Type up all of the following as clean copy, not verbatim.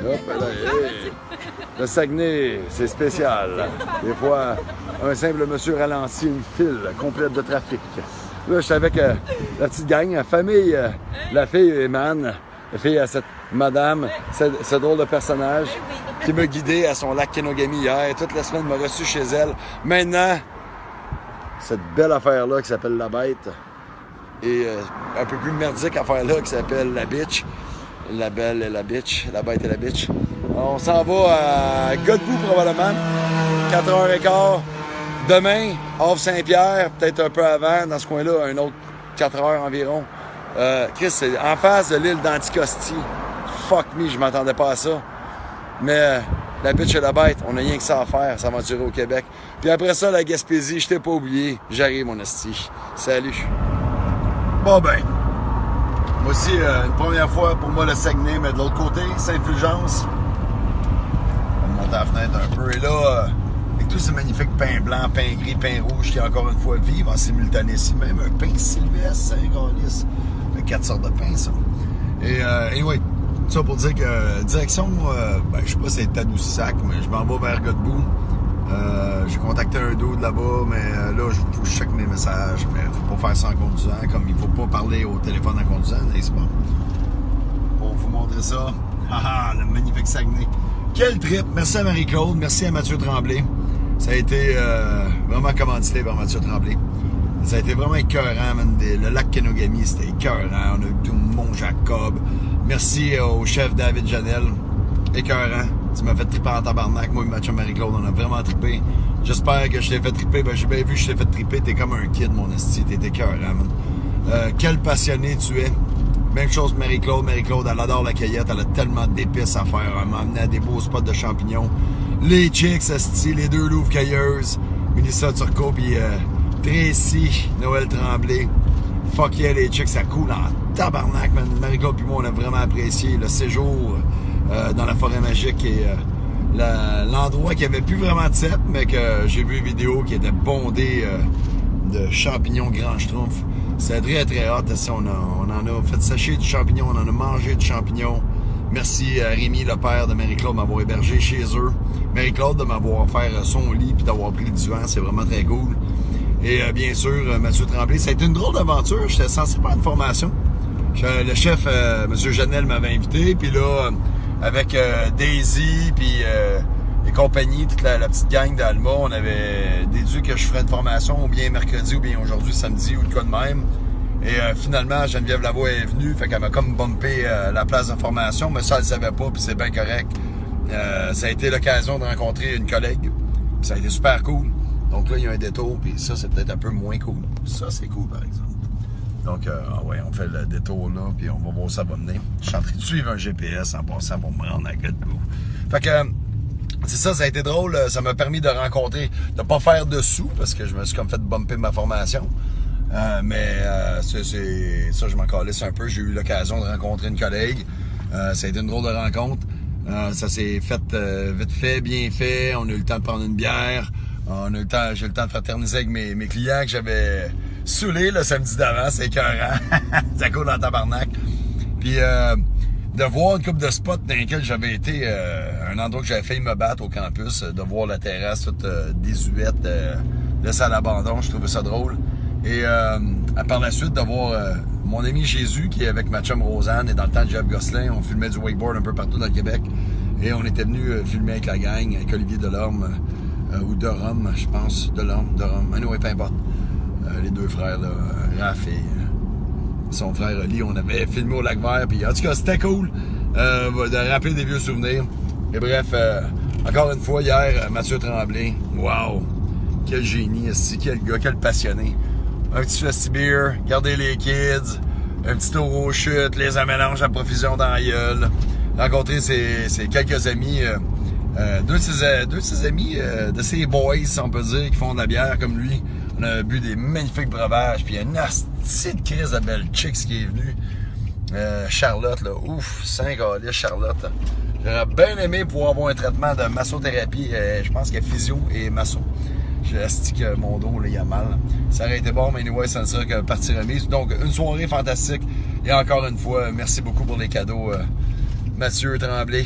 Hop, là, hey. Le Saguenay, c'est spécial. Des fois, un simple monsieur ralentit une file complète de trafic. Là, je suis avec la petite gang, la famille, la fille Eman, la fille à cette madame, ce drôle de personnage qui m'a guidé à son lac Kenogami hier. Toute la semaine, m'a reçu chez elle. Maintenant, cette belle affaire-là qui s'appelle La Bête et un peu plus merdique affaire-là qui s'appelle La Bitch. La belle et la bitch, la bête et la bitch. On s'en va à Godbout probablement, 4h15. Demain, Havre-Saint-Pierre, peut-être un peu avant, dans ce coin-là, un autre 4 heures environ. Chris, c'est en face de l'île d'Anticosti. Fuck me, je m'attendais pas à ça. Mais la bitch et la bête, on n'a rien que ça à faire, s'aventurer au Québec. Puis après ça, la Gaspésie, je t'ai pas oublié. J'arrive, mon esti. Salut. Bon ben. Moi aussi, une première fois pour moi le Saguenay, mais de l'autre côté, Saint-Fulgence. On va monter la fenêtre un peu. Et là, avec tous ces magnifiques pains blancs, pains gris, pains rouges qui encore une fois vivent en simultané ici. Même un pain sylvestre, Saint-Galice. Il y a 4 sortes de pains, ça. Et oui, ça pour dire que direction, je sais pas si c'est Tadoussac, mais je m'en vais vers Godbout. J'ai contacté un dude là-bas, mais là, faut que je check mes messages. Mais faut pas faire ça en conduisant, comme il faut pas parler au téléphone en conduisant, n'est-ce pas? Pour vous montrer ça. Haha, le magnifique Saguenay. Quel trip! Merci à Marie-Claude, merci à Mathieu Tremblay. Ça a été vraiment commandité par Mathieu Tremblay. Ça a été vraiment écœurant, man. Le lac Kenogami, c'était écœurant. On a eu tout Mont Jacob. Merci au chef David Janel. Écœurant. Tu m'as fait triper en tabarnak. Moi et Mathieu Marie-Claude, on a vraiment trippé. J'espère que je t'ai fait triper. Ben, j'ai bien vu que je t'ai fait triper. T'es comme un kid, mon esti. T'es écœurant, man. Quel passionné tu es. Même chose que Marie-Claude. Marie-Claude, elle adore la cueillette. Elle a tellement d'épices à faire. Elle m'a amené à des beaux spots de champignons. Les chicks, esti, les deux louves cueilleuses. Mélissa Turcot, puis Tracy, Noël Tremblay. Fuck yeah, les chicks, ça coule en tabarnak, man. Marie-Claude puis moi, on a vraiment apprécié le séjour dans la forêt magique et l'endroit qui avait plus vraiment de cèpe, mais que j'ai vu une vidéo qui était bondée de champignons grand schtroumpf. C'était très très hot. On en a fait sécher du champignon, on en a mangé du champignon. Merci à Rémi, le père de Marie-Claude, de m'avoir hébergé chez eux. Marie-Claude de m'avoir offert son lit puis d'avoir pris le divan, c'est vraiment très cool. Et bien sûr, Mathieu Tremblay, ça a été une drôle d'aventure. J'étais censé faire une formation. Le chef, M. Janel, m'avait invité, puis là, avec Daisy, puis et compagnie, toute la petite gang d'Alma, on avait déduit que je ferais une formation ou bien mercredi ou bien aujourd'hui, samedi ou de quoi de même. Et finalement, Geneviève Lavoie est venue, fait qu'elle m'a comme bumpé la place de formation, mais ça, elle ne savait pas, puis c'est bien correct. Ça a été l'occasion de rencontrer une collègue, puis ça a été super cool. Donc là, il y a un détour, puis ça, c'est peut-être un peu moins cool. Ça, c'est cool, par exemple. Donc, ouais, on fait le détour là, puis on va voir où ça va mener. Je suis en train de suivre un GPS en passant pour me rendre à Godbout. Fait que, c'est ça, ça a été drôle. Ça m'a permis de rencontrer, de pas faire de sous, parce que je me suis comme fait bumper ma formation. Ça, je m'en calisse un peu. J'ai eu l'occasion de rencontrer une collègue. Ça a été une drôle de rencontre. Ça s'est fait vite fait, bien fait. On a eu le temps de prendre une bière. J'ai eu le temps de fraterniser avec mes clients que j'avais saoulés le samedi d'avant. C'est écœurant. Ça coule dans tabarnak. Puis de voir une couple de spots dans lesquels j'avais été, un endroit que j'avais failli me battre au campus, de voir la terrasse toute désuète, laissée à l'abandon, je trouvais ça drôle. Et par la suite, de voir mon ami Jésus, qui est avec ma chum Rosanne, et dans le temps de Jeff Gosselin, on filmait du wakeboard un peu partout dans le Québec. Et on était venu filmer avec la gang, avec Olivier Delorme, ou Durham, je pense, Delorme, anyway, peu importe. Les deux frères, là, Raph et son frère Oli, on avait filmé au Lac-Vert, puis en tout cas, c'était cool de rappeler des vieux souvenirs. Et bref, encore une fois, hier, Mathieu Tremblay, wow, quel génie, quel gars, quel passionné. Un petit festi-beer, garder les kids, un petit tour aux chutes, les amélanges à profusion dans la gueule, rencontrer ses quelques amis, deux de ses amis, de ses boys, si on peut dire, qui font de la bière comme lui. On a bu des magnifiques breuvages, puis il y a une astie de crise de belle chicks qui est venue. Charlotte, là, ouf, Saint-Galice, Charlotte. J'aurais bien aimé pouvoir avoir un traitement de massothérapie, je pense qu'il y a physio et masso. J'ai asti que mon dos, là, il a mal. Ça aurait été bon, mais anyway, ça ne serait que partie remise. Donc, une soirée fantastique. Et encore une fois, merci beaucoup pour les cadeaux, Mathieu Tremblay.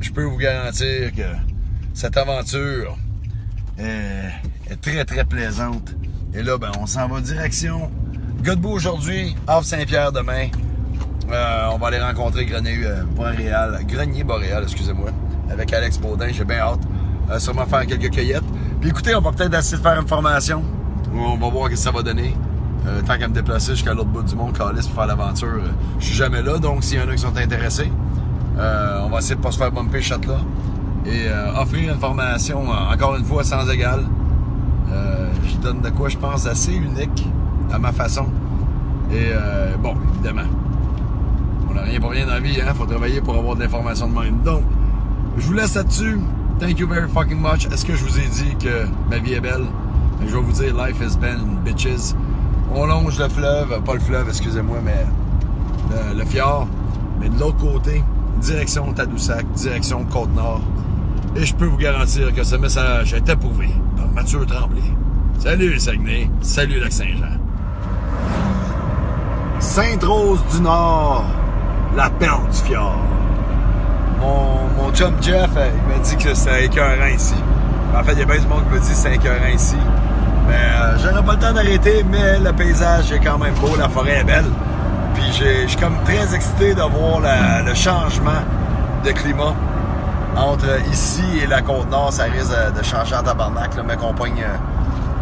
je peux vous garantir que cette aventure est très, très plaisante. Et là, ben, on s'en va direction Godbout aujourd'hui, Havre Saint-Pierre demain. On va aller rencontrer Grenier Boréal, excusez-moi, avec Alex Baudin, j'ai bien hâte. Sûrement faire quelques cueillettes. Puis écoutez, on va peut-être essayer de faire une formation. On va voir ce que ça va donner. Tant qu'à me déplacer jusqu'à l'autre bout du monde, Calice, pour faire l'aventure, je suis jamais là. Donc, s'il y en a qui sont intéressés, on va essayer de pas se faire bumper ce shot-là. Et offrir une formation, encore une fois, sans égal. Je donne de quoi, je pense, assez unique à ma façon. Et bon, évidemment, on n'a rien pour rien dans la vie, hein. Faut travailler pour avoir de l'information de même. Donc, je vous laisse là-dessus. Thank you very fucking much. Est-ce que je vous ai dit que ma vie est belle? Je vais vous dire, life has been bitches. On longe le fleuve, pas le fleuve, excusez-moi, mais le fjord. Mais de l'autre côté, direction Tadoussac, direction Côte-Nord. Et je peux vous garantir que ce message est approuvé par Mathieu Tremblay. Salut Saguenay, salut Lac-Saint-Jean. Sainte-Rose-du-Nord, la perle du fjord. Mon chum Jeff, il m'a dit que c'était écœurant ici. En fait, il y a bien du monde qui me dit que c'est écœurant ici. Mais j'aurais pas le temps d'arrêter, mais le paysage est quand même beau, la forêt est belle. Puis je suis comme très excité de voir le changement de climat entre ici et la Côte-Nord. Ça risque de changer en tabarnak, là, mais qu'on pogne,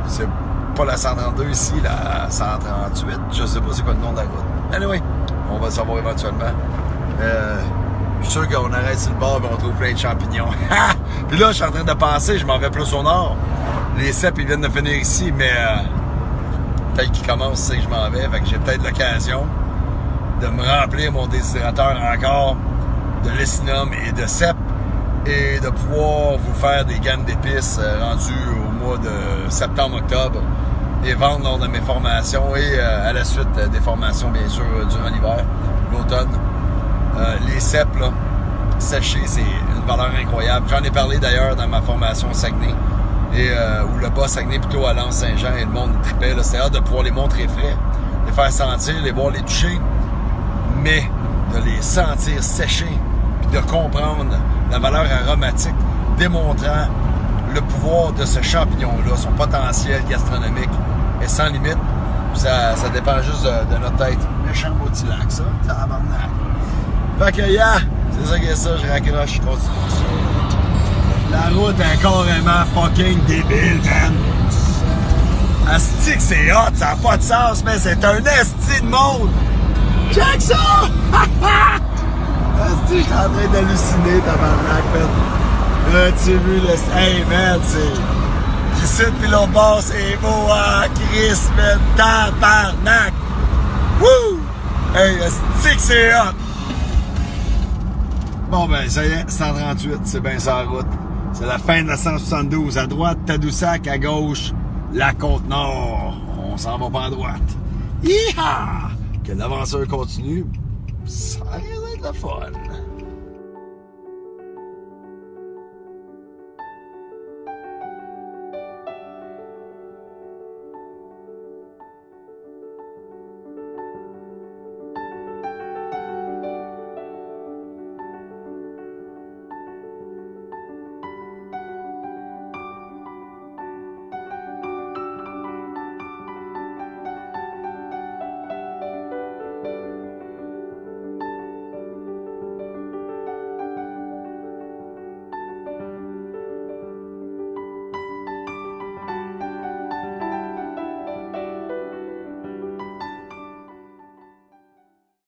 c'est pas la 132 ici, la 138. Je sais pas c'est quoi le nom de la route. Anyway, on va le savoir éventuellement. Je suis sûr qu'on arrête sur le bord et on trouve plein de champignons. Puis là, je suis en train de penser, je m'en vais plus au nord. Les cèpes, ils viennent de finir ici, mais peut-être qu'ils commencent, c'est que je m'en vais. Fait que j'ai peut-être l'occasion de me remplir mon déshydrateur encore de lécinum et de cèpes et de pouvoir vous faire des gammes d'épices rendues au mois de septembre-octobre et vendre lors de mes formations et à la suite des formations, bien sûr, durant l'hiver, l'automne. Les cèpes, là, séchés, c'est une valeur incroyable. J'en ai parlé d'ailleurs dans ma formation au Saguenay, et où le bas Saguenay plutôt à Lens-Saint-Jean et le monde tripait. C'est hâte de pouvoir les montrer frais, les faire sentir, les voir, les toucher, mais de les sentir séchés, puis de comprendre la valeur aromatique, démontrant le pouvoir de ce champignon-là, son potentiel gastronomique est sans limite. Ça dépend juste de notre tête. Méchant maudit lac, ça, tabarnak. Fait que, yeah, c'est ça que ça, je raccroche, je continue. La route est carrément fucking débile, man. Asti que c'est hot, ça n'a pas de sens, mais c'est un esti de monde. Check ça! Asti, je suis en train d'halluciner, tabarnak, man. As-tu vu le... Hey, man, c'est... Ici, pis l'autre bord, c'est beau, hein, Chris, man, tabarnak! Wouh! Hey, asti que c'est hot! Bon, ben, ça y est, 138, c'est bien ça la route. C'est la fin de la 172. À droite, Tadoussac, à gauche, la Côte-Nord. On s'en va pas à droite. Hi-ha! Que l'aventure continue. Ça risque d'être le fun.